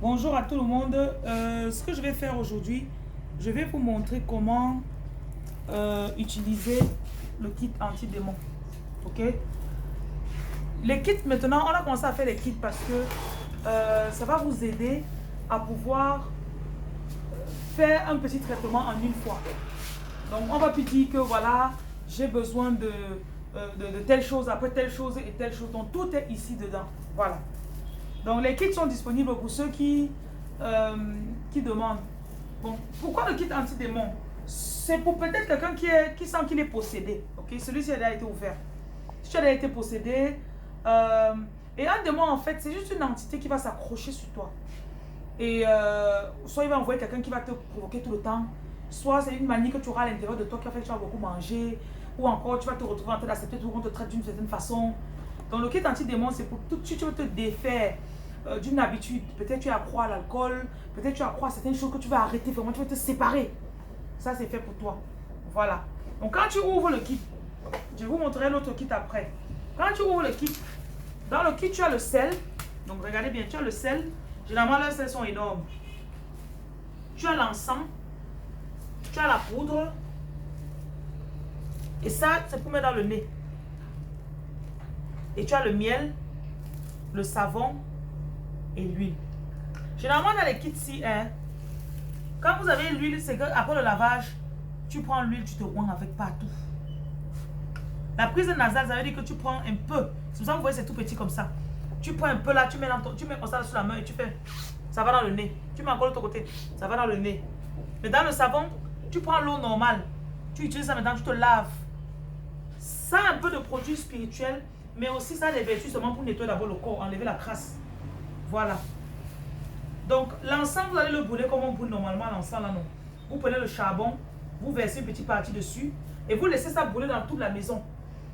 Bonjour à tout le monde. Ce que je vais faire aujourd'hui, je vais vous montrer comment utiliser le kit anti-démon. Ok? Les kits, maintenant, on a commencé à faire les kits parce que ça va vous aider à pouvoir faire un petit traitement en une fois. Donc, on va plus dire que voilà, j'ai besoin de telle chose, après telle chose et telle chose. Donc, tout est ici dedans. Voilà. Donc les kits sont disponibles pour ceux qui demandent. Bon, pourquoi le kit anti-démon? C'est pour peut-être quelqu'un qui sent qu'il est possédé. Ok, celui-ci a déjà été ouvert. Si tu as déjà été possédé, et un démon en fait, c'est juste une entité qui va s'accrocher sur toi. Et soit il va envoyer quelqu'un qui va te provoquer tout le temps, soit c'est une manie que tu auras à l'intérieur de toi qui va faire que tu vas beaucoup manger, ou encore tu vas te retrouver en train d'accepter tout le monde te traite d'une certaine façon. Donc le kit anti-démon, c'est pour tout de suite tu veux te défaire d'une habitude. Peut-être tu accrois à l'alcool, peut-être tu accrois à certaines choses que tu vas arrêter, vraiment tu veux te séparer. Ça c'est fait pour toi. Voilà. Donc quand tu ouvres le kit, je vous montrerai l'autre kit après. Quand tu ouvres le kit, dans le kit tu as le sel. Donc regardez bien, tu as le sel. Généralement les sels sont énormes. Tu as l'encens, tu as la poudre. Et ça c'est pour mettre dans le nez. Et tu as le miel, le savon et l'huile. Généralement dans les kits-ci, hein, quand vous avez l'huile, c'est qu'après le lavage, tu prends l'huile, tu te oins avec partout. La prise nasale, ça veut dire que tu prends un peu. C'est pour ça que vous voyez, c'est tout petit comme ça. Tu prends un peu là, tu mets comme ça sur la main et tu fais. Ça va dans le nez. Tu mets encore de l'autre côté, ça va dans le nez. Mais dans le savon, tu prends l'eau normale. Tu utilises ça maintenant, tu te laves. Ça a un peu de produit spirituel, mais aussi ça a des vertus seulement pour nettoyer d'abord le corps, enlever la crasse. Voilà. Donc, l'encens, vous allez le brûler comme on brûle normalement l'encens là, non. Vous prenez le charbon, vous versez une petite partie dessus et vous laissez ça brûler dans toute la maison.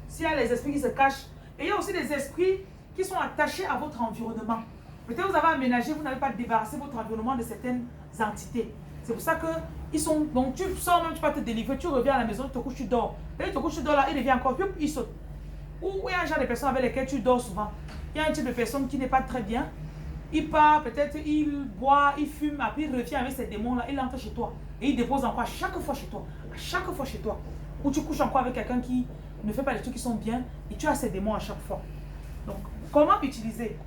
S'il y a les esprits qui se cachent, et il y a aussi des esprits qui sont attachés à votre environnement. Peut-être vous avez aménagé, vous n'avez pas débarrassé votre environnement de certaines entités. C'est pour ça que ils sont. Donc, tu sors même, tu vas te délivrer, tu reviens à la maison, tu te couches, tu dors. Et tu te couches, tu dors là, il revient encore, puis il saute. Ou il y a un genre de personnes avec lesquelles tu dors souvent. Il y a un type de personne qui n'est pas très bien. Il part, peut-être il boit, il fume, après il revient avec ces démons-là, il entre chez toi. Et il dépose encore à chaque fois chez toi. À chaque fois chez toi. Ou tu couches encore avec quelqu'un qui ne fait pas les trucs qui sont bien et tu as ces démons à chaque fois. Donc, comment utiliser?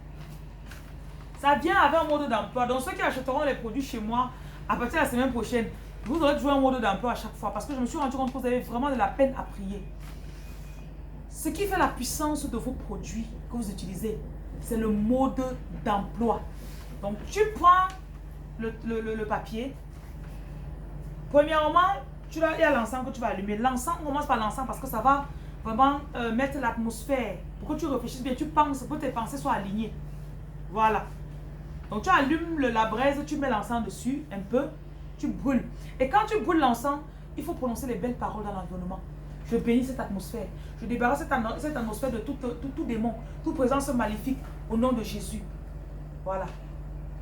Ça vient avec un mode d'emploi. Donc, ceux qui achèteront les produits chez moi, à partir de la semaine prochaine, vous aurez toujours un mode d'emploi à chaque fois. Parce que je me suis rendu compte que vous avez vraiment de la peine à prier. Ce qui fait la puissance de vos produits que vous utilisez, c'est le mode d'emploi. Donc, tu prends le papier. Premièrement, il y a l'encens que tu vas allumer. L'encens, on commence par l'encens parce que ça va vraiment mettre l'atmosphère. Pour que tu réfléchisses bien, tu penses, pour que tes pensées soient alignées. Voilà. Donc, tu allumes la braise, tu mets l'encens dessus un peu, tu brûles. Et quand tu brûles l'encens, il faut prononcer les belles paroles dans l'environnement. Je bénis cette atmosphère. Je débarrasse cette atmosphère de tout démon, toute présence maléfique au nom de Jésus. Voilà.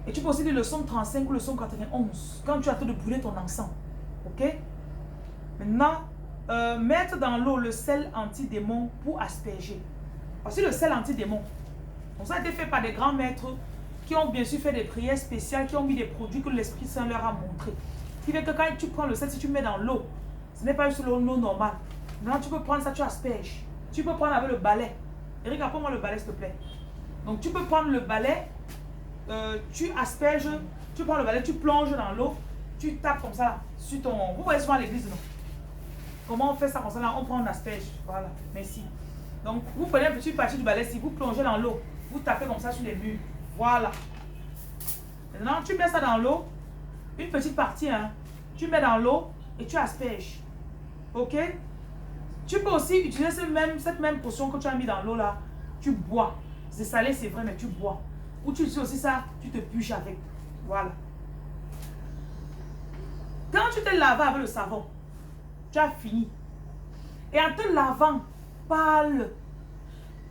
Et tu peux aussi dire le psaume 35 ou le psaume 91 quand tu as de brûler ton encens. Ok? Maintenant, mettre dans l'eau le sel anti-démon pour asperger. Voici le sel anti-démon. Donc ça a été fait par des grands maîtres qui ont bien sûr fait des prières spéciales, qui ont mis des produits que l'Esprit Saint leur a montrés. Ce qui fait que quand tu prends le sel, si tu mets dans l'eau, ce n'est pas juste l'eau normale. Maintenant, tu peux prendre ça, tu asperges. Tu peux prendre avec le balai. Eric, apprends-moi le balai, s'il te plaît. Donc, tu peux prendre le balai, tu asperges, tu prends le balai, tu plonges dans l'eau, tu tapes comme ça sur ton... Vous voyez souvent à l'église, non? Comment on fait ça comme ça là? On prend un asperge. Voilà, merci. Donc, vous prenez une petite partie du balai, si vous plongez dans l'eau, vous tapez comme ça sur les murs. Voilà. Maintenant, tu mets ça dans l'eau, une petite partie, hein. Tu mets dans l'eau et tu asperges. Ok? Tu peux aussi utiliser cette même potion que tu as mis dans l'eau là. Tu bois. C'est salé, c'est vrai, mais tu bois. Ou tu utilises aussi ça, tu te bûches avec. Voilà. Quand tu te laves avec le savon, tu as fini. Et en te lavant, parle.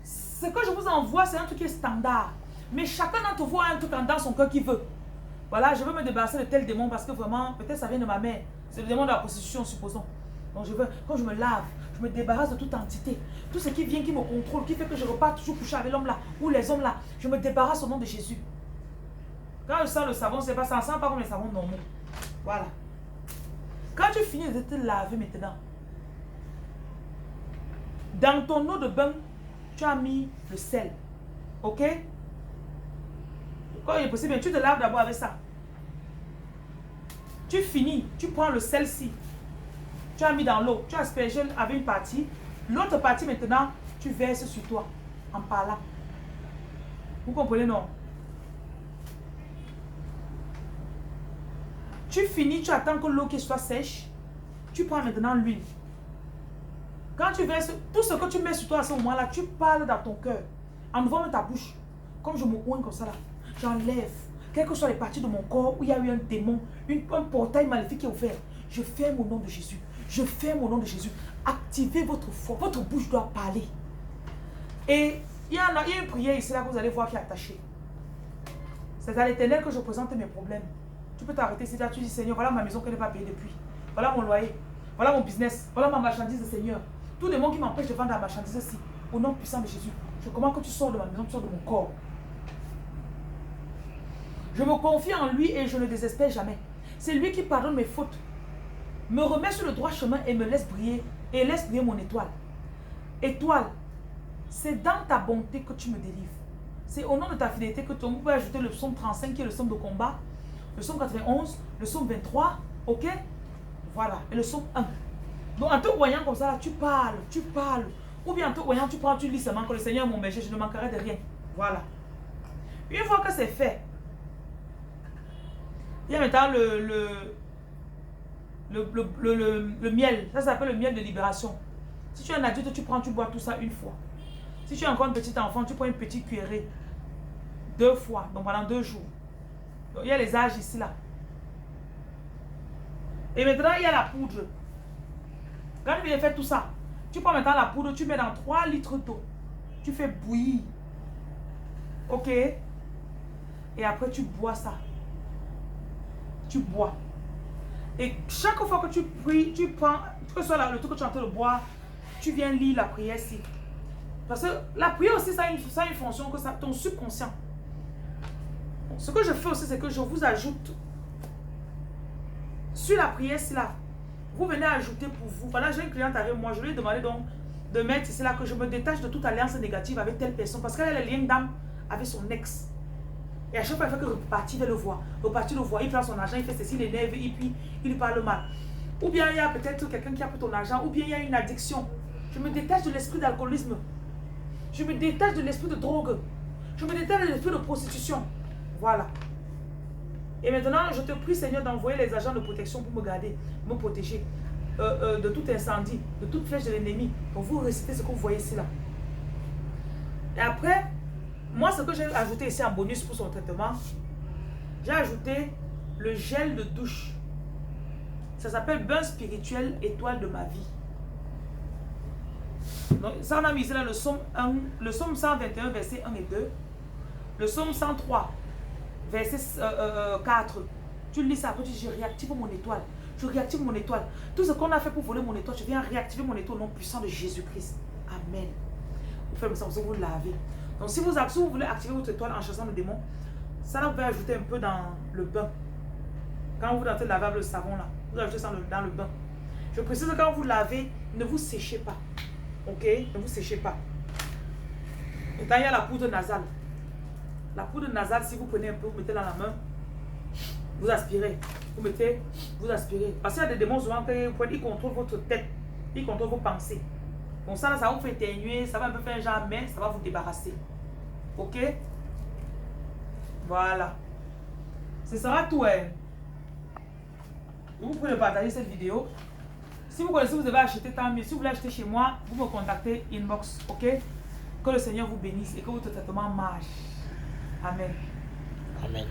Ce que je vous envoie, c'est un truc qui est standard. Mais chacun d'entre vous a un truc dans son cœur qui veut. Voilà, je veux me débarrasser de tel démon parce que vraiment, peut-être ça vient de ma mère. C'est le démon de la prostitution, supposons. Donc je veux, quand je me lave, je me débarrasse de toute entité. Tout ce qui vient, qui me contrôle, qui fait que je repars toujours coucher avec l'homme là, ou les hommes là. Je me débarrasse au nom de Jésus. Quand je sens le savon, c'est pas ça, sent pas comme les savons normaux. Voilà. Quand tu finis de te laver maintenant, dans ton eau de bain, tu as mis le sel. Ok? Quand il est possible, tu te laves d'abord avec ça. Tu finis, tu prends le sel-ci. Tu as mis dans l'eau, tu as aspergé avec une partie. L'autre partie maintenant, tu verses sur toi en parlant. Vous comprenez, non? Tu finis, tu attends que l'eau soit sèche. Tu prends maintenant l'huile. Quand tu verses, tout ce que tu mets sur toi à ce moment-là, tu parles dans ton cœur. En ouvrant ta bouche. Comme je me oigne comme ça là. J'enlève. Quelles que soient les parties de mon corps où il y a eu un démon, un portail maléfique qui est ouvert. Je ferme au nom de Jésus. Je ferme au nom de Jésus. Activez votre foi. Votre bouche doit parler. Et il y a une prière ici là que vous allez voir qui est attachée. C'est à l'Éternel que je présente mes problèmes. Tu peux t'arrêter ici là, tu dis Seigneur, voilà ma maison que je n'ai pas payée depuis. Voilà mon loyer. Voilà mon business. Voilà ma marchandise, Seigneur. Tout le monde qui m'empêche de vendre la marchandise ici. Au nom puissant de Jésus. Je commande que tu sors de ma maison, tu sors de mon corps. Je me confie en lui et je ne désespère jamais. C'est lui qui pardonne mes fautes, me remet sur le droit chemin et me laisse briller, et laisse briller mon étoile. Étoile, c'est dans ta bonté que tu me délivres. C'est au nom de ta fidélité que tu peux ajouter le psaume 35 qui est le psaume de combat, le psaume 91, le psaume 23, ok? Voilà, et le psaume 1. Donc en te voyant comme ça, tu parles. Ou bien en te voyant, tu lis seulement que le Seigneur est mon berger, je ne manquerai de rien. Voilà. Une fois que c'est fait, il y a maintenant le miel. Ça s'appelle le miel de libération. Si tu es un adulte, tu bois tout ça une fois. Si tu es encore un petit enfant, tu prends une petite cuillerée 2 fois, donc pendant 2 jours. Donc, il y a les âges ici là. Et maintenant, il y a la poudre. Quand tu viens faire tout ça, tu prends maintenant la poudre, tu mets dans 3 litres d'eau. Tu fais bouillir. Ok? Et après, tu bois ça. Tu bois. Et chaque fois que tu pries, tu prends, que ce soit le truc que tu es en train de boire, tu viens lire la prière ici. Parce que la prière aussi, ça a une fonction, que ça, ton subconscient. Bon, ce que je fais aussi, c'est que je vous ajoute sur la prière ici là. Vous venez ajouter pour vous. Voilà, j'ai une cliente avec moi, je lui ai demandé donc de mettre ici là que je me détache de toute alliance négative avec telle personne parce qu'elle a le lien d'âme avec son ex. Et à chaque fois, il fait que repartir vers le voir. Repartir le voir, il prend son argent, il fait ceci, il énerve, et puis il lui parle mal. Ou bien il y a peut-être quelqu'un qui a pris ton argent, ou bien il y a une addiction. Je me détache de l'esprit d'alcoolisme. Je me détache de l'esprit de drogue. Je me détache de l'esprit de prostitution. Voilà. Et maintenant, je te prie, Seigneur, d'envoyer les agents de protection pour me garder, me protéger de tout incendie, de toute flèche de l'ennemi. Donc vous récitez ce que vous voyez ici là. Et après, moi, ce que j'ai ajouté ici en bonus pour son traitement, j'ai ajouté le gel de douche. Ça s'appelle bain spirituel étoile de ma vie. Donc, ça on a mis là le psaume 1, le psaume 121, verset 1 et 2. Le psaume 103, verset 4. Tu lis ça, après tu dis, je réactive mon étoile. Je réactive mon étoile. Tout ce qu'on a fait pour voler mon étoile, je viens réactiver mon étoile au nom puissant de Jésus-Christ. Amen. Vous faites ça, vous lavez. Donc si vous voulez activer votre étoile en chassant le démon, ça là vous pouvez ajouter un peu dans le bain. Quand vous lavez le savon là, vous ajoutez ça dans le bain. Je précise que quand vous lavez, ne vous séchez pas. Ok? Ne vous séchez pas. Et quand il y a la poudre nasale. La poudre nasale, si vous prenez un peu, vous mettez dans la main, vous aspirez. Vous aspirez. Parce qu'il y a des démons souvent qui contrôlent votre tête. Ils contrôlent vos pensées. Bon, ça là, ça vous fait éternuer, ça va un peu faire un genre, mais ça va vous débarrasser. Ok? Voilà. Ce sera tout. Vous pouvez partager cette vidéo. Si vous connaissez, vous devez acheter, tant mieux. Si vous voulez acheter chez moi, vous me contactez inbox. Ok? Que le Seigneur vous bénisse et que votre traitement marche. Amen. Amen.